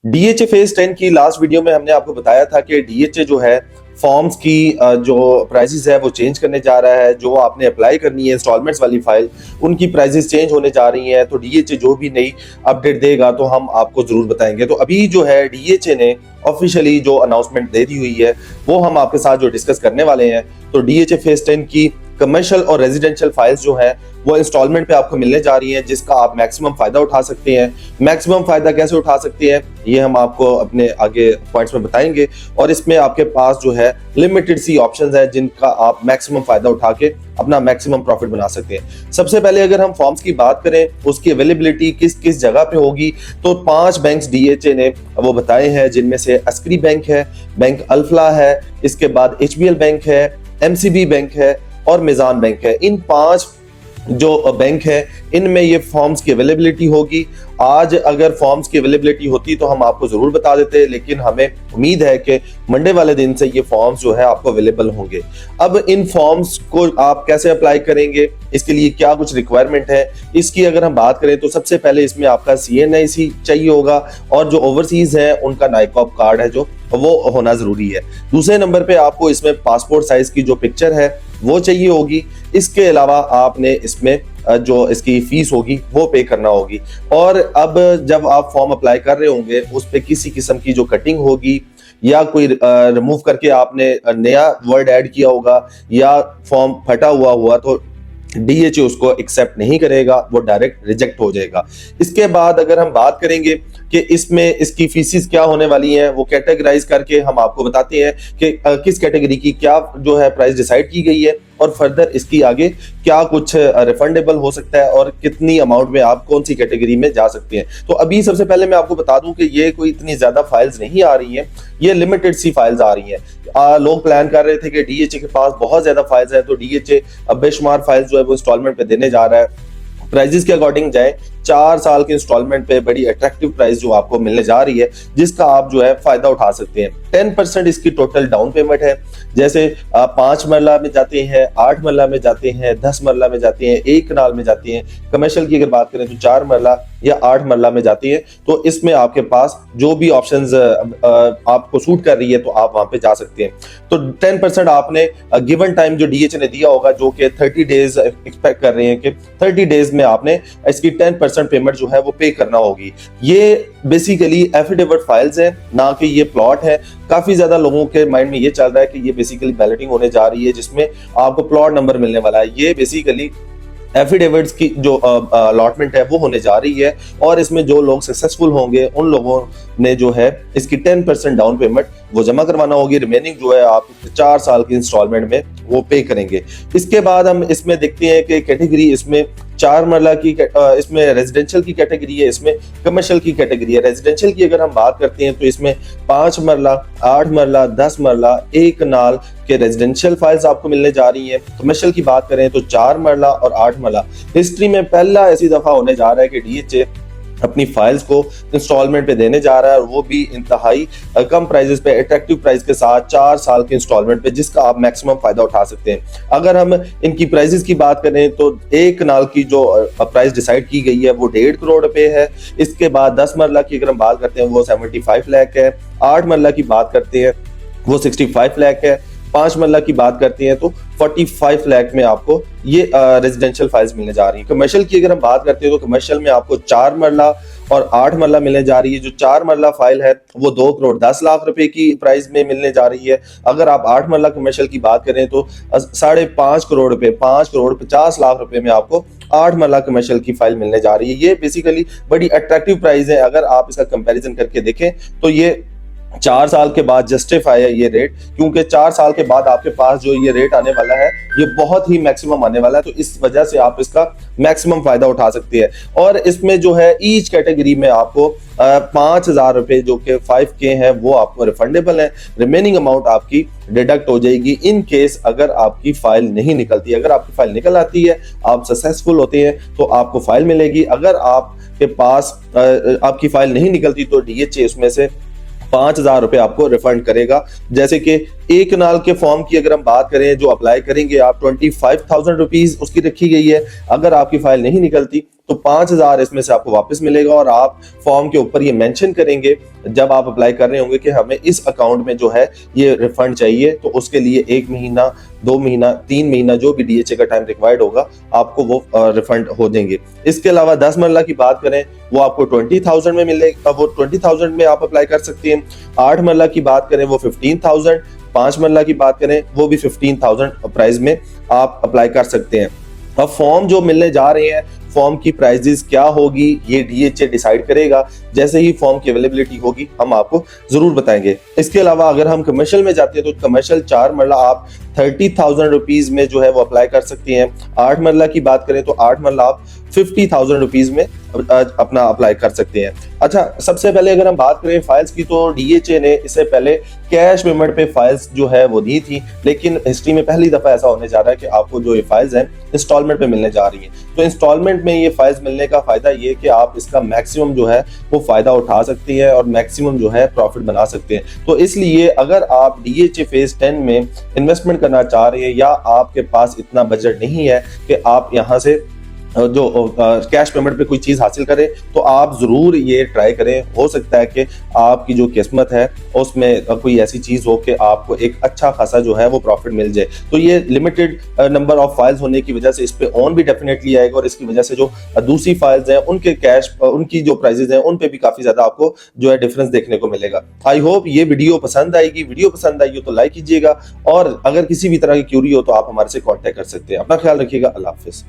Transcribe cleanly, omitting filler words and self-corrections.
DHA phase 10 की last video में हमने आपको बताया था कि डीएचए जो है फॉर्म्स की जो प्राइसेस है वो चेंज करने जा रहा है। जो आपने अप्लाई करनी है इंस्टॉलमेंट्स वाली फाइल, उनकी प्राइसेस चेंज होने जा रही हैं। तो डीएचए जो भी नई अपडेट देगा तो हम आपको जरूर बताएंगे। तो अभी जो है डीएचए ने ऑफिशियली जो अनाउंसमेंट दे दी हुई है वो हम आपके साथ जो डिस्कस करने वाले हैं। तो डीएचए फेज 10 की कमर्शियल और रेजिडेंशियल फाइल्स जो है वो इंस्टॉलमेंट पे आपको मिलने जा रही हैं, जिसका आप मैक्सिमम फायदा उठा सकते हैं। मैक्सिमम फायदा कैसे उठा सकते हैं ये हम आपको अपने आगे पॉइंट्स में बताएंगे। और इसमें आपके पास जो है लिमिटेड सी ऑप्शंस हैं जिनका आप मैक्सिमम फायदा उठा के अपना मैक्सिमम प्रॉफिट बना सकते हैं। सबसे पहले अगर हम फॉर्म्स की बात करें, उसकी अवेलेबिलिटी किस किस जगह पे होगी, तो 5 बैंक्स डीएचए ने वो बताए हैं, जिनमें से अस्करी बैंक है, बैंक अल्फला है, इसके बाद एचबीएल बैंक है, एमसीबी बैंक है और मिजान बैंक है। इन 5 जो बैंक है इनमें ये फॉर्म्स की अवेलेबिलिटी होगी। आज अगर फॉर्म्स की अवेलेबिलिटी होती तो हम आपको जरूर बता देते, लेकिन हमें उम्मीद है कि मंडे वाले दिन से ये फॉर्म्स जो है आपको अवेलेबल होंगे। अब इन फॉर्म्स को आप कैसे अप्लाई करेंगे, इसके लिए क्या कुछ रिक्वायरमेंट है, इसकी अगर हम बात करें तो सबसे पहले इसमें आपका CNIC चाहिए होगा और जो ओवरसीज है उनका नाइकॉप कार्ड है जो वो होना जरूरी है। दूसरे नंबर पे आपको इसमें पासपोर्ट साइज की जो पिक्चर है वो चाहिए होगी। इसके अलावा आपने इसमें जो इसकी फीस होगी वो पे करना होगी। और अब जब आप फॉर्म अप्लाई कर रहे होंगे उस पे किसी किस्म की जो कटिंग होगी या कोई रिमूव करके आपने नया वर्ड ऐड किया होगा या फॉर्म फटा हुआ तो डीएचए उसको एक्सेप्ट नहीं करेगा, वो डायरेक्ट रिजेक्ट हो जाएगा। इसके बाद अगर हम बात करेंगे कि इसमें इसकी फीसिस क्या होने वाली हैं, वो कैटेगराइज करके हम आपको बताते हैं कि किस कैटेगरी की क्या जो है प्राइस डिसाइड की गई है और फर्दर इसकी आगे क्या कुछ रिफंडेबल हो सकता है और कितनी अमाउंट में आप कौन सी कैटेगरी में जा सकते हैं। तो अभी सबसे पहले मैं आपको बता दूं कि ये कोई इतनी ज्यादा फाइल्स नहीं आ रही हैं, ये लिमिटेड सी फाइल्स आ रही हैं। लोग प्लान कर रहे थे कि डीएचए के पास बहुत ज्यादा फाइल्स है, तो डीएचए अब बेशुमार फाइल्स जो है वो इंस्टॉलमेंट पे देने जा रहा है। प्राइजेस के अकॉर्डिंग जाए 4 साल के इंस्टॉलमेंट पे बड़ी अट्रैक्टिव प्राइस जो आपको मिलने जा रही है, जिसका आप जो है फायदा उठा सकते हैं। 10% इसकी टोटल डाउन पेमेंट है। जैसे 5 मरला में जाते हैं, 8 मरला में जाते हैं, 10 मरला में जाते हैं, 1 कनाल में जाते हैं। कमर्शियल की अगर बात करें तो 4 मरला या 8 मरला में जाती है। तो इसमें आपके पास जो भी ऑप्शंस आपको सूट कर रही है तो आप वहां पे जा सकते हैं। तो 10% आपने गिवन टाइम जो डीएचए ने दिया होगा, जो कि 30 डेज एक्सपेक्ट कर रहे हैं कि 30 डेज में आपने इसकी 10% पेमेंट जो है वो पे करना होगी। ये बेसिकली एफिडेविट फाइल्स हैं, ना कि ये प्लॉट है। काफी ज्यादा लोगों के माइंड में ये चल रहा है कि ये बेसिकली बैलेटिंग होने जा रही है जिसमें आपको प्लॉट नंबर मिलने वाला है। ये बेसिकली एफिडेविट्स की जो अलॉटमेंट है वो होने जा रही है और इसमें जो लोग सक्सेसफुल होंगे उन लोगों ने जो है इसकी 10% डाउन पेमेंट वो जमा करवाना होगी। रिमेनिंग जो है आप 4 साल की इंस्टॉलमेंट में वो पे करेंगे। इसके बाद हम इसमें देखते हैं कि कैटेगरी इसमें 4 मरला की इसमें रेजिडेंशियल की कैटेगरी है, इसमें कमर्शियल की कैटेगरी है। रेजिडेंशियल की अगर हम बात करते हैं तो इसमें 5 मरला, 8 मरला, 10 मरला, 1 कनाल के रेजिडेंशियल फाइल्स आपको मिलने जा रही हैं। कमर्शियल की बात करें तो 4 मरला और 8 मरला। हिस्ट्री में पहला ऐसी दफा होने जा रहा है कि डीएचए अपनी फाइल्स को इंस्टॉलमेंट पे देने जा रहा है और वो भी इंतहाई कम प्राइजेस पे, अट्रैक्टिव प्राइस के साथ 4 साल के इंस्टॉलमेंट पे, जिसका आप मैक्सिमम फायदा उठा सकते हैं। अगर हम इनकी प्राइजेस की बात करें तो 1 कनाल की जो प्राइस डिसाइड की गई है वो 1.5 करोड़ रुपए है। इसके बाद 10 मरला की अगर हम बात करते हैं वो 75 लाख है। 8 मरला की बात करते हैं वो 65 लाख है। 5 मरला की बात करते हैं तो 45 लाख में आपको ये रेजिडेंशियल फाइल्स मिलने जा रही है। कमर्शियल की अगर हम बात करते हैं तो कमर्शियल में आपको 4 मरला और 8 मरला मिलने जा रही है। जो 4 मरला फाइल है वो 2 करोड़ 10 लाख रुपए की प्राइस में मिलने जा रही है। अगर आप 8 मरला कमर्शियल की बात करें तो 5.5 करोड़ रुपए, 5 करोड़ 50 लाख रुपए में आपको 8 मरला कमर्शियल की फाइल मिलने जा रही है। ये बेसिकली बड़ी अट्रैक्टिव प्राइस है। अगर आप इसका कंपैरिजन करके देखें तो ये 4 साल के बाद जस्टिफाई है ये रेट, क्योंकि 4 साल के बाद आपके पास जो ये रेट आने वाला है ये बहुत ही मैक्सिमम आने वाला है। तो इस वजह से आप इसका मैक्सिमम फायदा उठा सकते हैं। और इसमें जो है ईच कैटेगरी में आपको 5,000 रुपए जो कि 5K है वो आपको रिफंडेबल है। रिमेनिंग अमाउंट आपकी डिडक्ट हो जाएगी इन केस अगर आपकी फाइल नहीं निकलती। अगर आपकी फाइल निकल आती है, आप सक्सेसफुल होते हैं तो आपको फाइल मिलेगी। अगर आपके पास आपकी फाइल नहीं निकलती तो डीएचए उसमें से 5,000 रुपए आपको रिफंड करेगा। जैसे कि 1 कनाल के फॉर्म की अगर हम बात करें जो अप्लाई करेंगे आप 25,000 रुपीज उसकी रखी गई है। अगर आपकी फाइल नहीं निकलती तो 5,000 इसमें से आपको वापस मिलेगा और आप फॉर्म के ऊपर ये मेंशन करेंगे जब आप अप्लाई कर रहे होंगे कि हमें इस अकाउंट में जो है ये रिफंड चाहिए, तो उसके लिए 1 महीना, 2 महीना, 3 महीना जो भी डीएचए का टाइम रिक्वायर्ड होगा आपको वो रिफंड हो देंगे। इसके अलावा 10 मरला की बात करें वो आपको 20,000 में मिलेगा, वो 20,000 में आप अप्लाई कर सकते हैं। 8 मरला की बात करें वो 15,000, 5 मरला की बात करें वो भी 15,000 प्राइस में आप अप्लाई कर सकते हैं। अब फॉर्म जो मिलने जा रहे हैं, फॉर्म की प्राइजेस क्या होगी ये डीएचए डिसाइड करेगा। जैसे ही फॉर्म की अवेलेबिलिटी होगी हम आपको जरूर बताएंगे। इसके अलावा अगर हम कमर्शियल में जाते हैं तो कमर्शियल 4 मरला आप 30,000 रुपीज में जो है वो अप्लाई कर सकते हैं। 8 मरला की बात करें तो 8 मरला आप 50,000 रुपीज में अपना अप्लाई कर सकते हैं। अच्छा, सबसे पहले अगर हम बात करें फाइल्स की तो डीएचए ने इससे पहले कैश पेमेंट पे फाइल्स जो है वो दी थी, लेकिन हिस्ट्री में पहली दफा ऐसा होने जा रहा है कि आपको जो ये फाइल्स हैं इंस्टॉलमेंट पे मिलने जा रही हैं। तो इंस्टॉलमेंट में ये फाइल्स मिलने का फायदा ये कि आप इसका मैक्सिमम जो है वो फायदा उठा सकते हैं और मैक्सिमम जो है प्रॉफिट बना सकते हैं। तो इसलिए अगर आप डीएचए फेज 10 में इन्वेस्टमेंट करना चाह रहे हैं या आपके पास इतना बजट नहीं है कि आप यहाँ से जो कैश पेमेंट पे कोई चीज हासिल करें, तो आप जरूर ये ट्राई करें। हो सकता है कि आपकी जो किस्मत है उसमें कोई ऐसी चीज हो कि आपको एक अच्छा खासा जो है वो प्रॉफिट मिल जाए। तो ये लिमिटेड नंबर ऑफ फाइल्स होने की वजह से इस पे ऑन भी डेफिनेटली आएगा और इसकी वजह से जो दूसरी फाइल्स हैं उनके कैश उनकी जो प्राइजेस हैं उन पे भी काफी ज्यादा आपको जो है डिफरेंस देखने को मिलेगा। आई होप ये वीडियो पसंद आएगी। वीडियो पसंद आई हो तो लाइक कीजिएगा और अगर किसी भी तरह की क्यूरी हो तो आप हमारे से कॉन्टेक्ट कर सकते हैं। अपना ख्याल रखिएगा। अल्लाह हाफिज।